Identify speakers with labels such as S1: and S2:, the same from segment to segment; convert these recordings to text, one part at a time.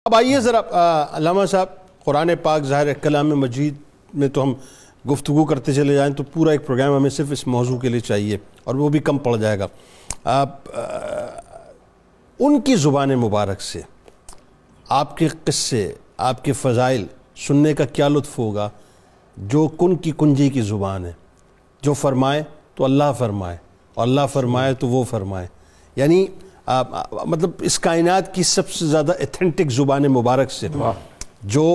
S1: اب آئیے ذرا علامہ صاحب، قرآن پاک ظاہر ہے کلام مجید میں تو ہم گفتگو کرتے چلے جائیں تو پورا ایک پروگرام ہمیں صرف اس موضوع کے لیے چاہیے اور وہ بھی کم پڑ جائے گا۔ ان کی زبان مبارک سے آپ کے قصے، آپ کے فضائل سننے کا کیا لطف ہوگا، جو کن کی کنجی کی زبان ہے، جو فرمائے تو اللہ فرمائے اور اللہ فرمائے تو وہ فرمائے، یعنی مطلب اس کائنات کی سب سے زیادہ ایتھنٹک زبان مبارک سے جو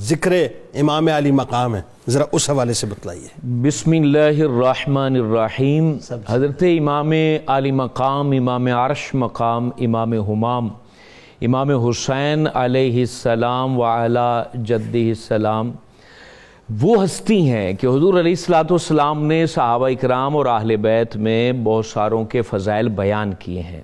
S1: ذکر امام علی مقام ہے، ذرا اس حوالے سے بتلائیے۔
S2: بسم اللہ الرحمن الرحیم۔ حضرت امام علی مقام، امام عرش مقام، امام ہمام، امام حسین علیہ السلام وعلی جدہ السلام وہ ہستی ہیں کہ حضور علیہ السلام نے صحابہ اکرام اور اہل بیت میں بہت ساروں کے فضائل بیان کیے ہیں،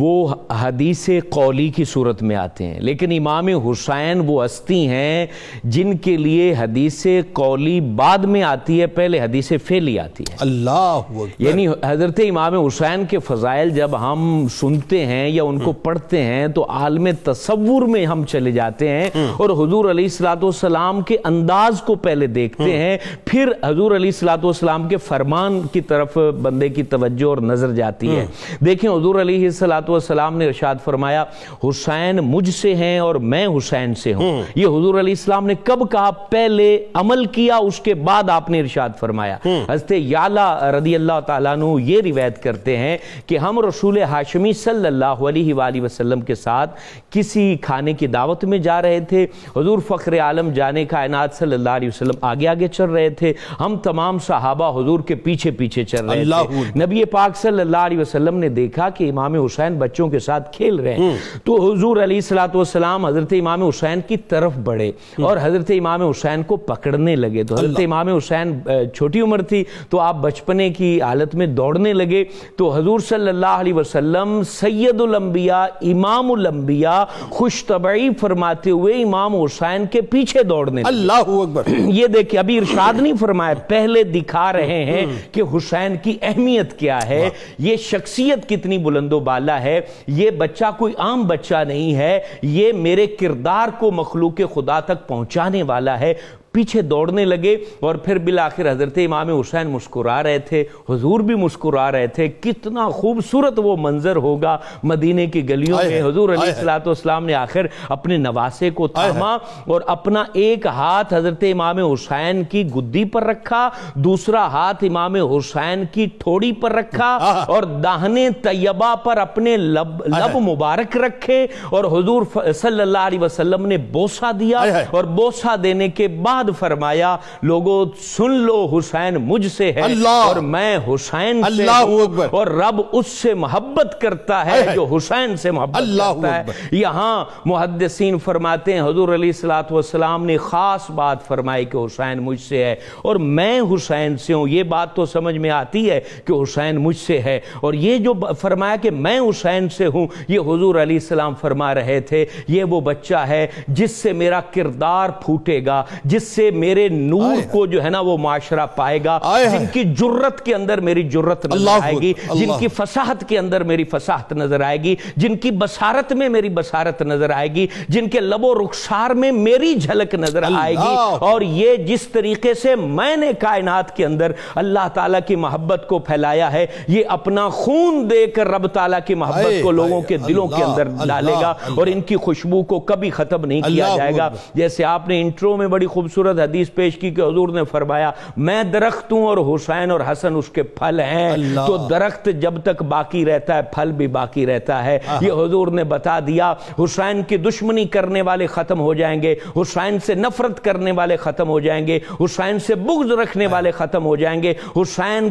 S2: وہ حدیث قولی کی صورت میں آتے ہیں، لیکن امام حسین وہ ہستی ہیں جن کے لیے حدیث قولی بعد میں آتی ہے، پہلے حدیث فعلی آتی ہے۔
S1: اللہ اکبر۔
S2: یعنی حضرت امام حسین کے فضائل جب ہم سنتے ہیں یا ان کو پڑھتے ہیں تو عالم تصور میں ہم چلے جاتے ہیں اور حضور علیہ السلام کے انداز کو پہلے دیکھتے ہیں، پھر حضور علیہ السلام کے فرمان کی طرف بندے کی توجہ اور نظر جاتی ہے۔ دیکھیں حضور علیہ السلام نے ارشاد فرمایا، حسین مجھ سے ہیں اور میں حسین سے ہوں۔ یہ حضور علیہ السلام نے کب کہا؟ پہلے عمل کیا، اس کے بعد آپ نے ارشاد فرمایا۔ حضرت یعلا رضی اللہ تعالیٰ عنہ یہ روایت کرتے ہیں کہ ہم رسول ہاشمی صلی اللہ علیہ وآلہ وسلم کے ساتھ کسی کھانے کی دعوت میں جا رہے تھے، حضور فخر عالم جانے کائنات صلی اللہ علیہ وسلم آگے آگے چل رہے تھے، ہم تمام صحابہ حضور کے پیچھے پیچھے چل رہے تھے۔ نبی پاک صلی اللہ علیہ وسلم نے دیکھا کہ امام حسین بچوں کے ساتھ کھیل رہے ہیں، تو حضور علیہ السلام حضرت امام حسین کی طرف بڑھے اور حضرت امام حسین کو پکڑنے لگے۔ تو حضرت امام حسین چھوٹی عمر تھی تو آپ بچپنے کی حالت میں دوڑنے لگے، تو حضور صلی اللہ علیہ وسلم سید الانبیاء، امام الانبیاء خوش طبعی فرماتے ہوئے امام حسین کے پیچھے دوڑنے لگے۔ اللہ اکبر۔ یہ دیکھیں ابھی ارشاد نہیں فرمایا، پہلے دکھا رہے ہیں کہ حسین کی اہمیت کیا ہے، یہ شخصیت کتنی بلند و بالا ہے، یہ بچہ کوئی عام بچہ نہیں ہے، یہ میرے کردار کو مخلوق خدا تک پہنچانے والا ہے۔ پیچھے دوڑنے لگے اور پھر بالآخر حضرت امام حسین مسکرا رہے تھے، حضور بھی مسکرا رہے تھے۔ کتنا خوبصورت وہ منظر ہوگا مدینے کی گلیوں میں۔ حضور علیہ السلام نے آخر اپنے نواسے کو تھاما اور اپنا ایک ہاتھ حضرت امام حسین کی گدی پر رکھا، دوسرا ہاتھ امام حسین کی ٹھوڑی پر رکھا اور داہنے طیبہ پر اپنے لب مبارک رکھے اور حضور صلی اللہ علیہ وسلم نے بوسہ دیا اور بوسہ دینے کے بعد فرمایا، لوگوں سن لو، حسین مجھ سے ہے اور میں حسین سے ہوں اور رب اس سے محبت کرتا ہے جو حسین سے محبت کرتا ہے۔ یہاں محدثین فرماتے ہیں حضور علیہ السلام نے خاص بات فرمائی کہ حسین مجھ سے ہے اور میں حسین سے ہوں۔ یہ بات تو سمجھ میں آتی ہے کہ حسین مجھ سے ہے، اور یہ جو فرمایا کہ میں حسین سے ہوں، یہ حضور علیہ السلام فرما رہے تھے یہ وہ بچہ ہے جس سے میرا کردار پھوٹے گا، جس سے میرے نور کو جو ہے نا وہ معاشرہ پائے گا، جن کی جرت کے اندر میری جرت نظر آئے گی، جن کی فصاحت کے اندر میری فصاحت نظر آئے گی، جن کی بصارت میں میری بصارت نظر آئے گی، جن کے لب و رخسار میں میری جھلک نظر آئے گی۔ اور یہ جس طریقے سے میں نے کائنات کے اندر اللہ تعالیٰ کی محبت کو پھیلایا ہے، یہ اپنا خون دے کر رب تعالیٰ کی محبت کو لوگوں کے دلوں کے اندر ڈالے گا اور ان کی خوشبو کو کبھی ختم نہیں کیا جائے گا۔ جیسے آپ نے انٹرو میں بڑی خوبصورت حدیث پیش کی کہ حضور نے فرمایا، میں درخت ہوں اور حسین اور حسن اس کے پھل ہیں، تو درخت جب تک باقی رہتا ہے پھل بھی باقی رہتا ہے۔ یہ حضور نے بتا دیا، حسین کی دشمنی کرنے والے ختم ہو جائیں گے، حسین سے نفرت کرنے والے ختم ہو جائیں گے، حسین سے بغض رکھنے والے ختم ہو جائیں گے، حسین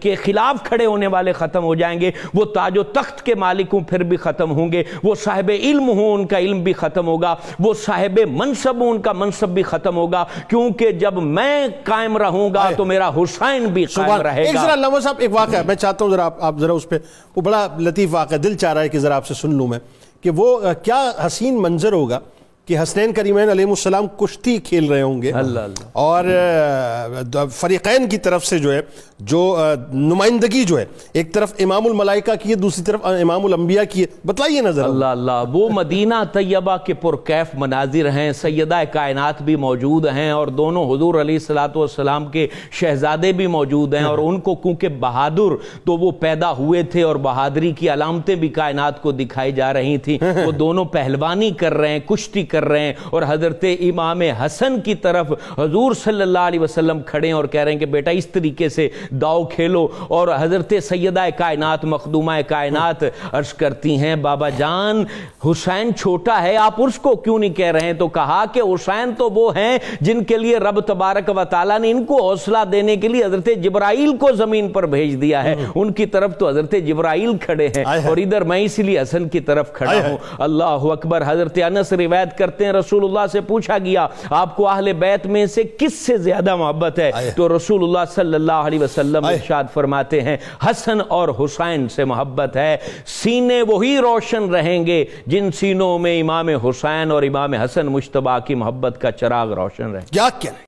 S2: کے خلاف کھڑے ہونے والے ختم ہو جائیں گے، وہ تاج و تخت کے مالک ہوں پھر بھی ختم ہوں گے، وہ صاحب علم ہوں ان کا علم بھی ختم ہوگا، وہ صاحب منصب ہوں ان کا منصب بھی ختم ہوگا، کیونکہ جب میں قائم رہوں گا تو میرا حسین بھی قائم رہے گا۔
S1: ایک ذرا علامہ صاحب ایک واقعہ میں چاہتا ہوں آپ ذرا اس پہ، وہ بڑا لطیف واقعہ، دل چاہ رہا ہے کہ ذرا آپ سے سن لوں میں کہ وہ کیا حسین منظر ہوگا کہ حسنین کریمین علیہم کشتی کھیل رہے ہوں گے اور فریقین کی طرف سے جو ہے جو نمائندگی جو ہے ایک طرف امام الملائکہ کی ہے دوسری طرف امام الانبیاء کی ہے، بتلائیے نظر
S2: اللہ وہ مدینہ طیبہ کے پرکیف مناظر ہیں، سیدہ کائنات بھی موجود ہیں اور دونوں حضور علیہ السلام کے شہزادے بھی موجود ہیں، اور ان کو کیونکہ بہادر تو وہ پیدا ہوئے تھے اور بہادری کی علامتیں بھی کائنات کو دکھائی جا رہی تھیں، وہ دونوں پہلوانی کر رہے ہیں، کشتی کر رہے ہیں، اور حضرت امام حسن کی طرف حضور صلی اللہ علیہ وسلم کھڑے ہیں اور کہہ رہے ہیں کہ بیٹا اس طریقے سے داؤ کھیلو، اور حضرت سیدہ کائنات مخدومہ کائنات عرض کرتی ہیں بابا جان حسین چھوٹا ہے، آپ اس کو کیوں نہیں کہہ رہے ہیں؟ تو کہا کہ حسین تو وہ ہیں جن کے لیے رب تبارک و تعالیٰ نے ان کو حوصلہ دینے کے لیے حضرت جبرائیل کو زمین پر بھیج دیا ہے، ان کی طرف تو حضرت جبرائیل کھڑے ہیں اور ادھر میں اسی لیے حسن کی طرف کھڑا ہوں۔ اللہ اکبر۔ حضرت انس روایت کرتے ہیں رسول اللہ سے پوچھا گیا آپ کو اہل بیت میں سے کس سے زیادہ محبت ہے؟ تو رسول اللہ صلی اللہ علیہ وسلم ارشاد فرماتے ہیں حسن اور حسین سے محبت ہے، سینے وہی روشن رہیں گے جن سینوں میں امام حسین اور امام حسن مجتبی کی محبت کا چراغ روشن رہے۔
S1: کیا